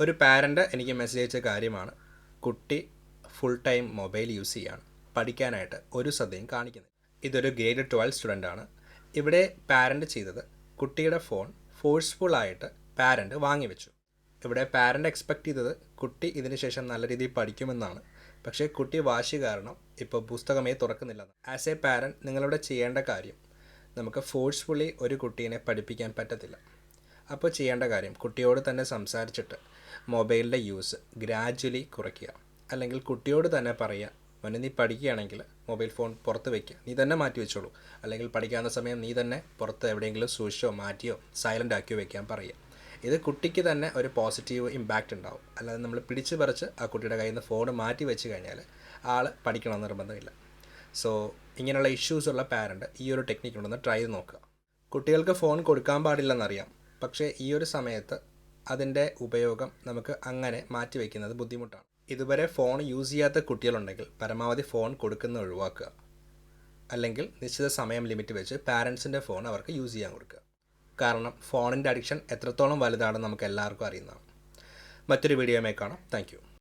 ഒരു പാരൻ്റ് എനിക്ക് മെസ്സേജ് അയച്ച കാര്യമാണ്, കുട്ടി ഫുൾ ടൈം മൊബൈൽ യൂസ് ചെയ്യാണ്, പഠിക്കാനായിട്ട് ഒരു ശ്രദ്ധയും കാണിക്കുന്നില്ല. ഇതൊരു ഗ്രേഡ് 12 സ്റ്റുഡൻ്റാണ്. ഇവിടെ പാരൻ്റ് ചെയ്തത് കുട്ടിയുടെ ഫോൺ ഫോഴ്സ്ഫുള്ളായിട്ട് പാരൻ്റ് വാങ്ങിവെച്ചു. ഇവിടെ പാരൻ്റ് എക്സ്പെക്റ്റ് ചെയ്തത് കുട്ടി ഇതിന് ശേഷം നല്ല രീതിയിൽ പഠിക്കുമെന്നാണ്. പക്ഷേ കുട്ടി വാശി കാരണം ഇപ്പോൾ പുസ്തകമേ തുറക്കുന്നില്ല. ആസ് എ പാരൻ്റ് നിങ്ങളിവിടെ ചെയ്യേണ്ട കാര്യം, നമുക്ക് ഫോഴ്സ്ഫുള്ളി ഒരു കുട്ടീനെ പഠിപ്പിക്കാൻ പറ്റത്തില്ല. അപ്പോൾ ചെയ്യേണ്ട കാര്യം, കുട്ടിയോട് തന്നെ സംസാരിച്ചിട്ട് മൊബൈലിൻ്റെ യൂസ് ഗ്രാജ്വലി കുറയ്ക്കുക. അല്ലെങ്കിൽ കുട്ടിയോട് തന്നെ പറയുക, മോനെ നീ പഠിക്കുകയാണെങ്കിൽ മൊബൈൽ ഫോൺ പുറത്ത് വയ്ക്കുക, നീ തന്നെ മാറ്റി വെച്ചോളൂ. അല്ലെങ്കിൽ പഠിക്കാവുന്ന സമയം നീ തന്നെ പുറത്ത് എവിടെയെങ്കിലും സൂക്ഷിച്ചോ മാറ്റിയോ സൈലൻ്റ് ആക്കിയോ വെക്കാൻ പറയുക. ഇത് കുട്ടിക്ക് തന്നെ ഒരു പോസിറ്റീവ് ഇമ്പാക്റ്റ് ഉണ്ടാവും. അല്ലാതെ നമ്മൾ പിടിച്ച് പറിച്ച് ആ കുട്ടിയുടെ കയ്യിൽ നിന്ന് ഫോൺ മാറ്റി വെച്ച് കഴിഞ്ഞാൽ ആൾ പഠിക്കണമെന്ന് നിർബന്ധമില്ല. സോ ഇങ്ങനെയുള്ള ഇഷ്യൂസുള്ള പാരൻ്റ് ഈ ഒരു ടെക്നിക്ക് ഉണ്ടെന്ന് ട്രൈ ചെയ്ത് നോക്കുക. കുട്ടികൾക്ക് ഫോൺ കൊടുക്കാൻ പാടില്ലെന്നറിയാം, പക്ഷേ ഈ ഒരു സമയത്ത് അതിൻ്റെ ഉപയോഗം നമുക്ക് അങ്ങനെ മാറ്റി വയ്ക്കുന്നത് ബുദ്ധിമുട്ടാണ്. ഇതുവരെ ഫോൺ യൂസ് ചെയ്യാത്ത കുട്ടികളുണ്ടെങ്കിൽ പരമാവധി ഫോൺ കൊടുക്കുന്നത് ഒഴിവാക്കുക. അല്ലെങ്കിൽ നിശ്ചിത സമയം ലിമിറ്റ് വെച്ച് പാരൻസിൻ്റെ ഫോൺ അവർക്ക് യൂസ് ചെയ്യാൻ കൊടുക്കുക. കാരണം ഫോണിൻ്റെ അഡിക്ഷൻ എത്രത്തോളം വലുതാണെന്ന് നമുക്ക് എല്ലാവർക്കും അറിയുന്നതാണ്. മറ്റൊരു വീഡിയോയുമായി കാണാം. Thank you.